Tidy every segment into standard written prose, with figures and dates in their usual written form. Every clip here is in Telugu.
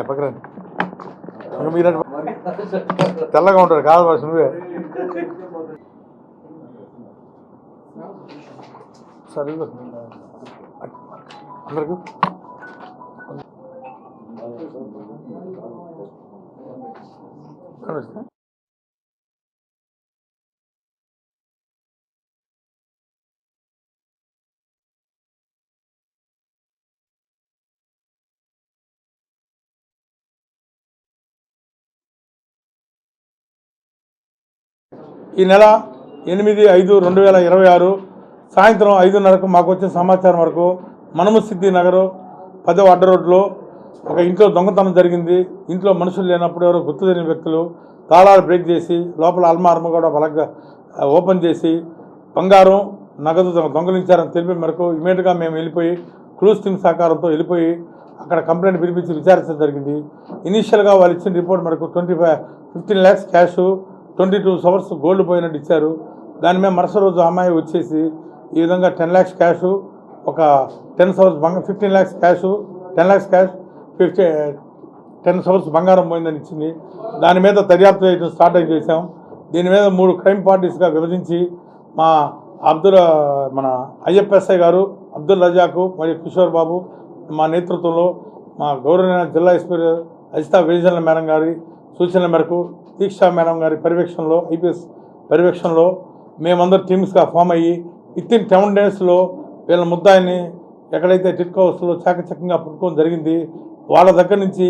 పక్కన మీరు తెల్లగా ఉంటారు కాదు బస్ నువ్వే సరే అందరికి ఈ నెల 8/5/2026 సాయంత్రం 5:30కు మాకు వచ్చిన సమాచారం వరకు మనముసిద్ధి నగరు 10వ అడ్డ రోడ్లో ఒక ఇంట్లో దొంగతనం జరిగింది. ఇంట్లో మనుషులు లేనప్పుడు ఎవరో గుర్తు తెలియని వ్యక్తులు తాళాలు బ్రేక్ చేసి లోపల అల్మారము కూడా బలంగా ఓపెన్ చేసి బంగారం నగదు దొంగలించారని తెలిపే మేరకు ఇమీడియట్గా మేము వెళ్ళిపోయి క్లూస్ టీమ్ సహకారంతో వెళ్ళిపోయి అక్కడ కంప్లైంట్ పిలిపించి విచారించడం జరిగింది. ఇనీషియల్గా వాళ్ళు ఇచ్చిన రిపోర్ట్ మేరకు 15 lakhs క్యాష్ 22 hours గోల్డ్ పోయినట్టు ఇచ్చారు. దాని మీద మరుసటి రోజు అమ్మాయి వచ్చేసి ఈ విధంగా 10 lakhs క్యాష్ ఒక 10 hours 15 lakhs cash 10 lakhs cash 10 hours బంగారం పోయిందని ఇచ్చింది. దాని మీద దర్యాప్తు చేయడం స్టార్ట్ చేసాం. దీని మీద 3 క్రైమ్ పార్టీస్గా విభజించి మన IFSI గారు అబ్దుల్ రజాకు మరియు కిషోర్ బాబు మా నేతృత్వంలో మా గౌరవనీయ జిల్లా ఎస్పీ అజితా వేజన్ల మేడం గారి సూచనల మేరకు దీక్షా మేడం గారి పర్యవేక్షణలో IPS పర్యవేక్షణలో మేమందరూ టీమ్స్గా ఫామ్ అయ్యి వితిన్ 10 daysలో వీళ్ళ ముద్దాయిని ఎక్కడైతే టిట్కో హౌస్లో చాకచక్యంగా పట్టుకోవడం జరిగింది. వాళ్ళ దగ్గర నుంచి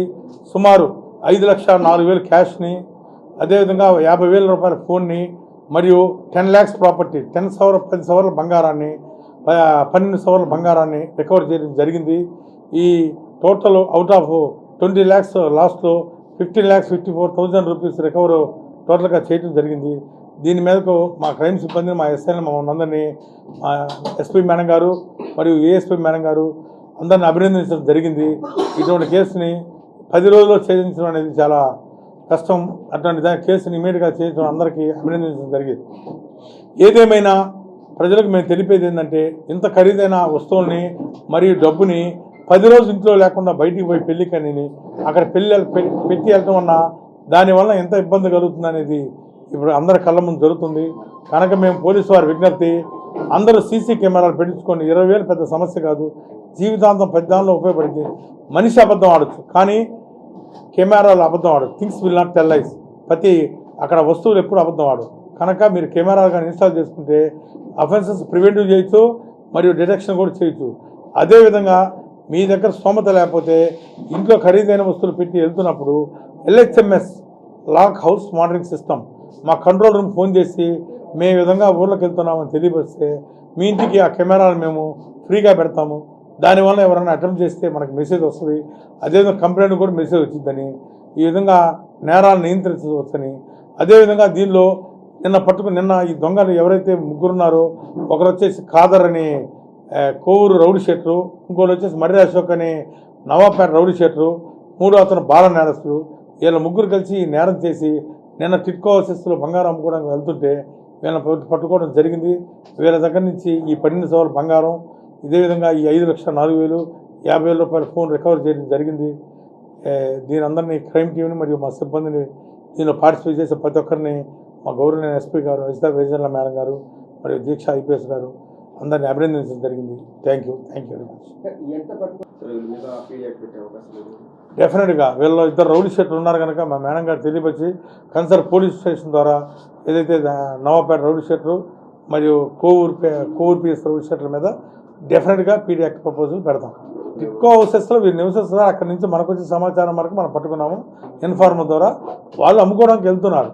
సుమారు 5,04,000 క్యాష్ని, అదేవిధంగా 50,000 రూపాయల ఫోన్ని మరియు 10 lakhs ప్రాపర్టీ 10 సవర్ల బంగారాన్ని 12 సవర్ల బంగారాన్ని రికవర్ చేయడం జరిగింది. ఈ టోటల్ అవుట్ ఆఫ్ 20 lakhs లాస్ట్లో 15,54,000 రూపీస్ రికవర్ టోటల్గా చేయడం జరిగింది. దీని మీదకు మా క్రైమ్ సిబ్బందిని మా ఎస్ఐని మమ్మల్ని అందరినీ SP మేడం గారు మరియు ASP మేడం గారు అందరిని అభినందించడం జరిగింది. ఇటువంటి కేసుని 10 రోజుల్లో ఛేదించడం అనేది చాలా కష్టం. అటువంటి కేసుని ఇమీడియట్గా చేయడం అందరికీ అభినందించడం జరిగింది. ఏదేమైనా ప్రజలకు మేము తెలిపేది ఏంటంటే ఇంత ఖరీదైన వస్తువుల్ని మరియు డబ్బుని 10 రోజులు ఇంట్లో లేకుండా బయటికి పోయి పెళ్ళికని అక్కడ పెట్టి వెళ్ళటం వల్ల దానివల్ల ఎంత ఇబ్బంది కలుగుతుంది అనేది ఇప్పుడు అందరి కళ్ళ ముందు జరుగుతుంది. కనుక మేము పోలీసు వారి విజ్ఞప్తి, అందరూ CC కెమెరాలు పెట్టించుకొని 20,000 పెద్ద సమస్య కాదు, జీవితాంతం పెద్దాల్లో ఉపయోగపడింది. మనిషి అబద్ధం ఆడచ్చు కానీ కెమెరాలు అబద్ధం ఆడదు. Things will not tell lies. అక్కడ వస్తువులు ఎప్పుడు అబద్ధం ఆడు. కనుక మీరు కెమెరాలు కానీ ఇన్స్టాల్ చేసుకుంటే అఫెన్సెస్ ప్రివెంటివ్ చేయొచ్చు మరియు డిటెక్షన్ కూడా చేయొచ్చు. అదేవిధంగా మీ దగ్గర స్తోమత లేకపోతే ఇంట్లో ఖరీదైన వస్తువులు పెట్టి వెళ్తున్నప్పుడు LHMS lock house monitoring system మా కంట్రోల్ రూమ్ ఫోన్ చేసి మేము విధంగా ఊర్లోకి వెళ్తున్నామని తెలియపరిస్తే మీ ఇంటికి ఆ కెమెరాలు మేము ఫ్రీగా పెడతాము. దానివల్ల ఎవరైనా అటెంప్ట్ చేస్తే మనకు మెసేజ్ వస్తుంది. అదేవిధంగా కంప్లైంట్ కూడా మెసేజ్ వచ్చిందని ఈ విధంగా నేరాలను నియంత్రించవచ్చని. అదేవిధంగా దీనిలో నిన్న ఈ దొంగలు ఎవరైతే ముగ్గురున్నారో ఒకరు వచ్చేసి ఖాదర్ అని కోవూరు రౌడీ షీటరు, ఇంకోటి వచ్చేసి మర్రి అశోక్ అని నవాపేట రౌడీ షీటరు, మూడో అతను బాల నేరస్తులు. వీళ్ళ ముగ్గురు కలిసి నేరం చేసి నిన్న టిట్కో హౌసెస్లో బంగారం అమ్ముకోవడానికి వెళ్తుంటే వీళ్ళని పట్టుకోవడం జరిగింది. వీళ్ళ దగ్గర నుంచి ఈ 12 సవర్ల బంగారం, ఇదేవిధంగా ఈ 5,04,000 50,000 రూపాయల ఫోన్ రికవర్ చేయడం జరిగింది. దీని అందరినీ క్రైమ్ టీమ్ని మరియు మా సిబ్బందిని దీనిలో పార్టిసిపేట్ చేసే ప్రతి ఒక్కరిని మా గౌరవనీయ SP గారు అజితా వేజన్ల మేడం గారు మరియు దీక్ష IPS గారు అందరినీ అభినందించడం జరిగింది. Thank you very much. డెఫినెట్గా వీళ్ళు 2 రౌడీ షీటర్లు ఉన్నారు కనుక మా మేడం గారు తెలియపరిచి కన్సర్న్ పోలీస్ స్టేషన్ ద్వారా ఏదైతే నవాపేట రౌడీ షీటరు మరియు కోవూరు PS రౌడీ షీటర్ల మీద డెఫినెట్గా PD యాక్ట్ ప్రపోజల్ పెడతాం. టిట్కో హౌసెస్లో వీరు నివసిస్తున్నారు. అక్కడి నుంచి మనకు వచ్చే సమాచారం వరకు మనం పట్టుకున్నాము. ఇన్ఫార్మర్ ద్వారా వాళ్ళు అమ్ముకోవడానికి వెళ్తున్నారు.